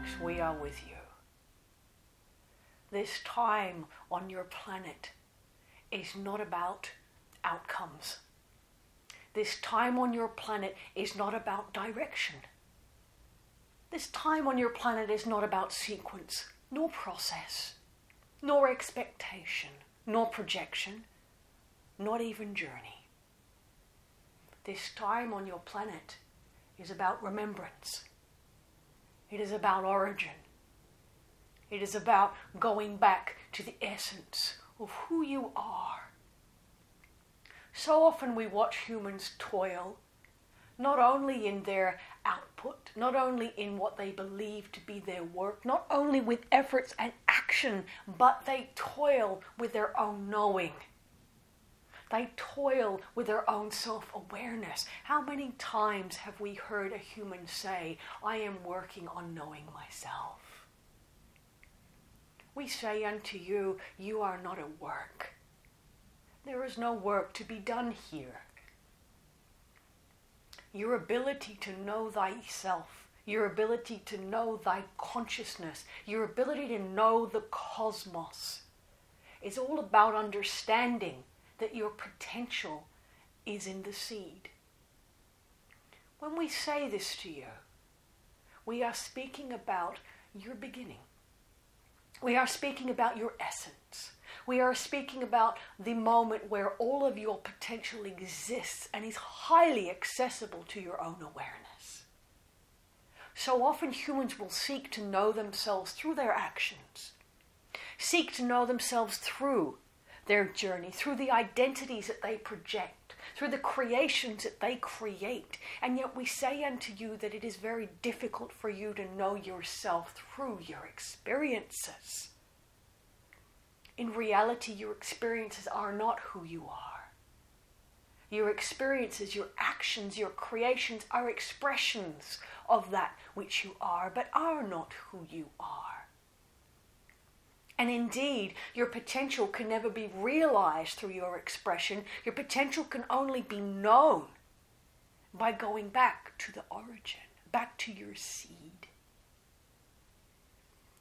beings, we are with you. This time on your planet is not about outcomes. This time on your planet is not about direction. This time on your planet is not about sequence, nor process, nor expectation, nor projection, not even journey. This time on your planet is about remembrance. It is about origin. It is about going back to the essence of who you are. So often we watch humans toil, not only in their output, not only in what they believe to be their work, not only with efforts and action, but they toil with their own knowing. They toil with their own self-awareness. How many times have we heard a human say, I am working on knowing myself? We say unto you, you are not at work. There is no work to be done here. Your ability to know thyself, your ability to know thy consciousness, your ability to know the cosmos is all about understanding that your potential is in the seed. When we say this to you, we are speaking about your beginning. We are speaking about your essence. We are speaking about the moment where all of your potential exists and is highly accessible to your own awareness. So often humans will seek to know themselves through their actions, seek to know themselves through their journey, through the identities that they project, through the creations that they create. And yet we say unto you that it is very difficult for you to know yourself through your experiences. In reality, your experiences are not who you are. Your experiences, your actions, your creations are expressions of that which you are, but are not who you are. And indeed, your potential can never be realized through your expression. Your potential can only be known by going back to the origin, back to your seed.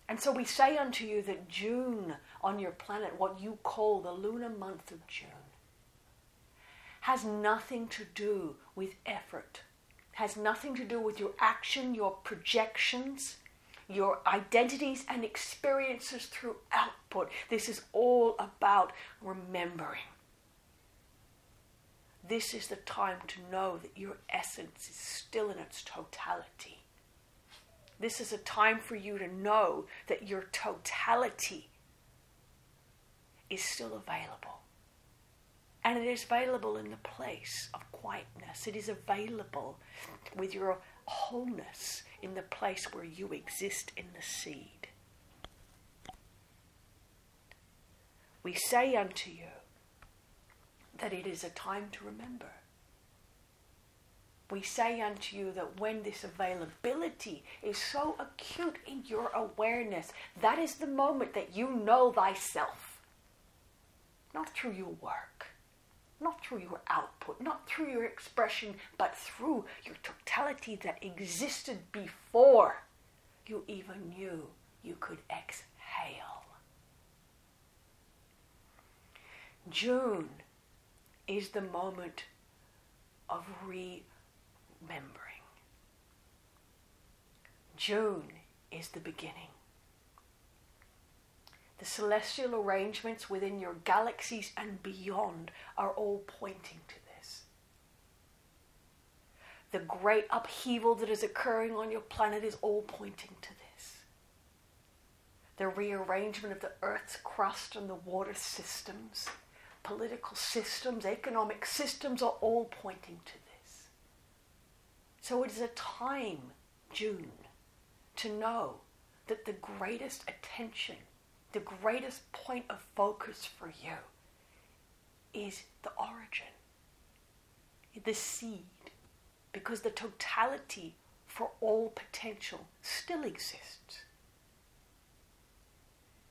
And so we say unto you that June on your planet, what you call the lunar month of June, has nothing to do with effort, has nothing to do with your action, your projections, your identities and experiences through output. This is all about remembering. This is the time to know that your essence is still in its totality. This is a time for you to know that your totality is still available. And it is available in the place of quietness. It is available with your wholeness in the place where you exist in the seed. We say unto you that it is a time to remember. We say unto you that when this availability is so acute in your awareness, that is the moment that you know thyself. Not through your work, not through your output, not through your expression, but through your totality that existed before you even knew you could exhale. June is the moment of remembering. June is the beginning. The celestial arrangements within your galaxies and beyond are all pointing to this. The great upheaval that is occurring on your planet is all pointing to this. The rearrangement of the Earth's crust and the water systems, political systems, economic systems are all pointing to this. So it is a time, June, to know that the greatest attention, the greatest point of focus for you is the origin, the seed, because the totality for all potential still exists.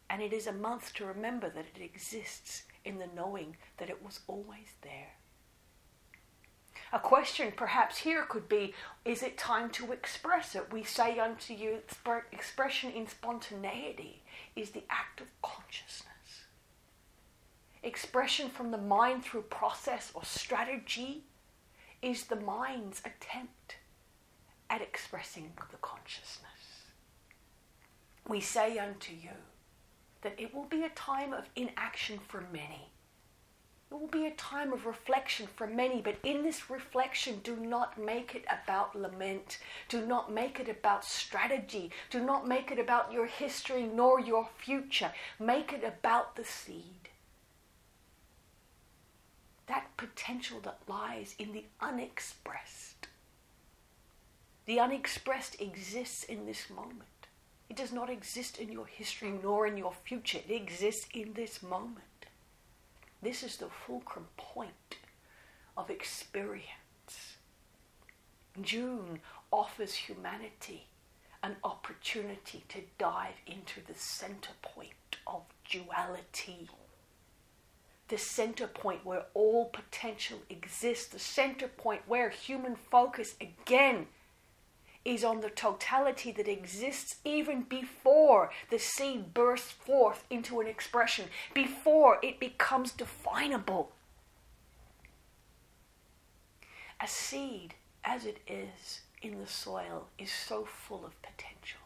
And it is a month to remember that it exists in the knowing that it was always there. A question perhaps here could be, is it time to express it? We say unto you, expression in spontaneity is the act of consciousness. Expression from the mind through process or strategy is the mind's attempt at expressing the consciousness. We say unto you that it will be a time of inaction for many. It will be a time of reflection for many, but in this reflection, do not make it about lament. Do not make it about strategy. Do not make it about your history nor your future. Make it about the seed. That potential that lies in the unexpressed. The unexpressed exists in this moment. It does not exist in your history nor in your future. It exists in this moment. This is the fulcrum point of experience. June offers humanity an opportunity to dive into the center point of duality. The center point where all potential exists. The center point where human focus again is on the totality that exists even before the seed bursts forth into an expression, before it becomes definable. A seed, as it is in the soil, is so full of potential.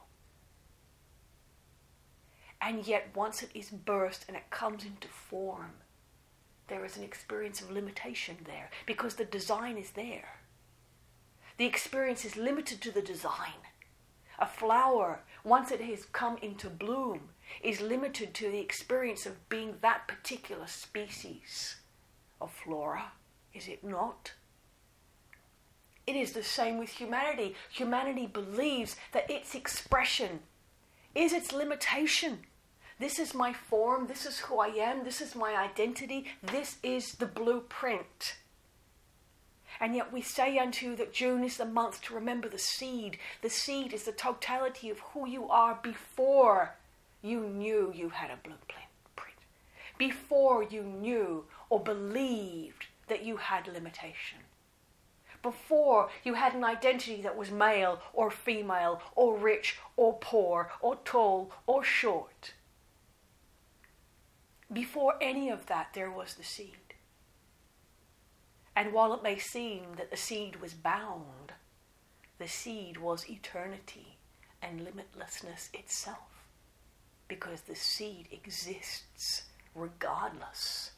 And yet once it is burst and it comes into form, there is an experience of limitation there, because the design is there. The experience is limited to the design. A flower, once it has come into bloom, is limited to the experience of being that particular species of flora, is it not? It is the same with humanity. Humanity believes that its expression is its limitation. This is my form, this is who I am, this is my identity, this is the blueprint. And yet we say unto you that June is the month to remember the seed. The seed is the totality of who you are before you knew you had a blueprint. Before you knew or believed that you had limitation. Before you had an identity that was male or female or rich or poor or tall or short. Before any of that, there was the seed. And while it may seem that the seed was bound, the seed was eternity and limitlessness itself, because the seed exists regardless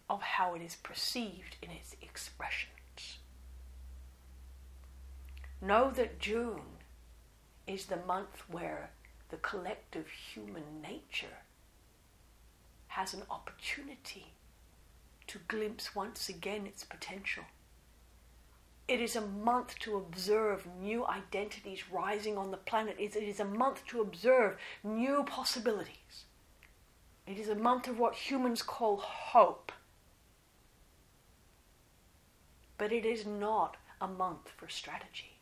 of how it is perceived in its expressions. Know that June is the month where the collective human nature has an opportunity to glimpse once again its potential. It is a month to observe new identities rising on the planet. It is a month to observe new possibilities. It is a month of what humans call hope. But it is not a month for strategy.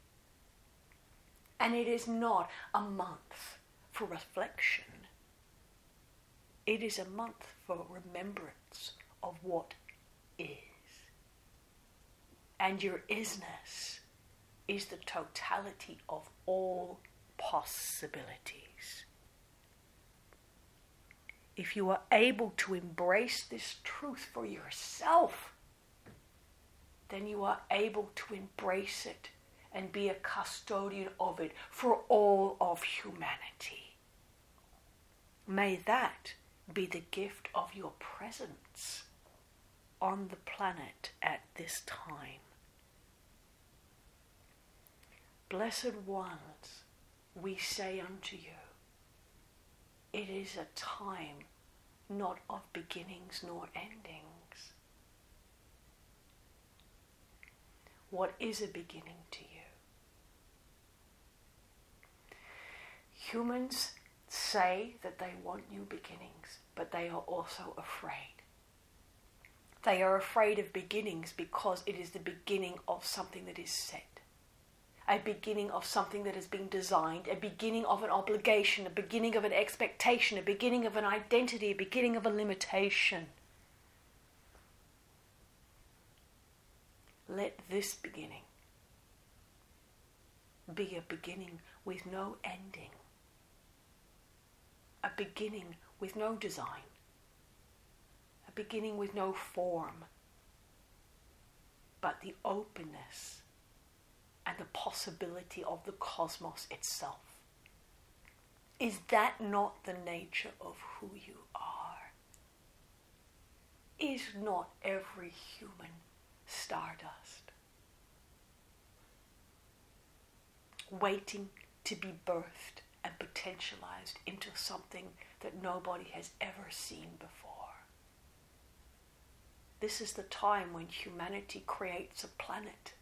And it is not a month for reflection. It is a month for remembrance of what is. And your isness is the totality of all possibilities. If you are able to embrace this truth for yourself, then you are able to embrace it and be a custodian of it for all of humanity. May that be the gift of your presence on the planet at this time. Blessed ones, we say unto you, it is a time not of beginnings nor endings. What is a beginning to you? Humans say that they want new beginnings, but they are also afraid. They are afraid of beginnings because it is the beginning of something that is set. A beginning of something that has been designed, a beginning of an obligation, a beginning of an expectation, a beginning of an identity, a beginning of a limitation. Let this beginning be a beginning with no ending, a beginning with no design, a beginning with no form, but the openness and the possibility of the cosmos itself. Is that not the nature of who you are? Is not every human stardust, waiting to be birthed and potentialized into something that nobody has ever seen before? This is the time when humanity creates a planet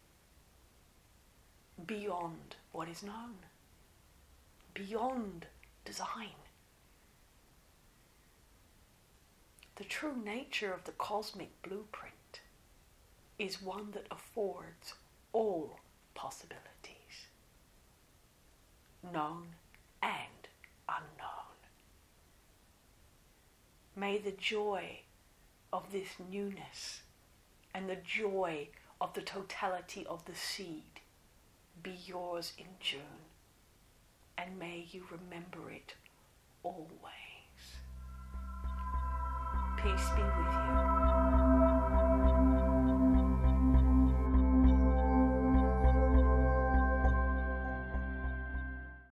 beyond what is known, beyond design. The true nature of the cosmic blueprint is one that affords all possibilities, known and unknown. May the joy of this newness and the joy of the totality of the seed be yours in June, and may you remember it always. Peace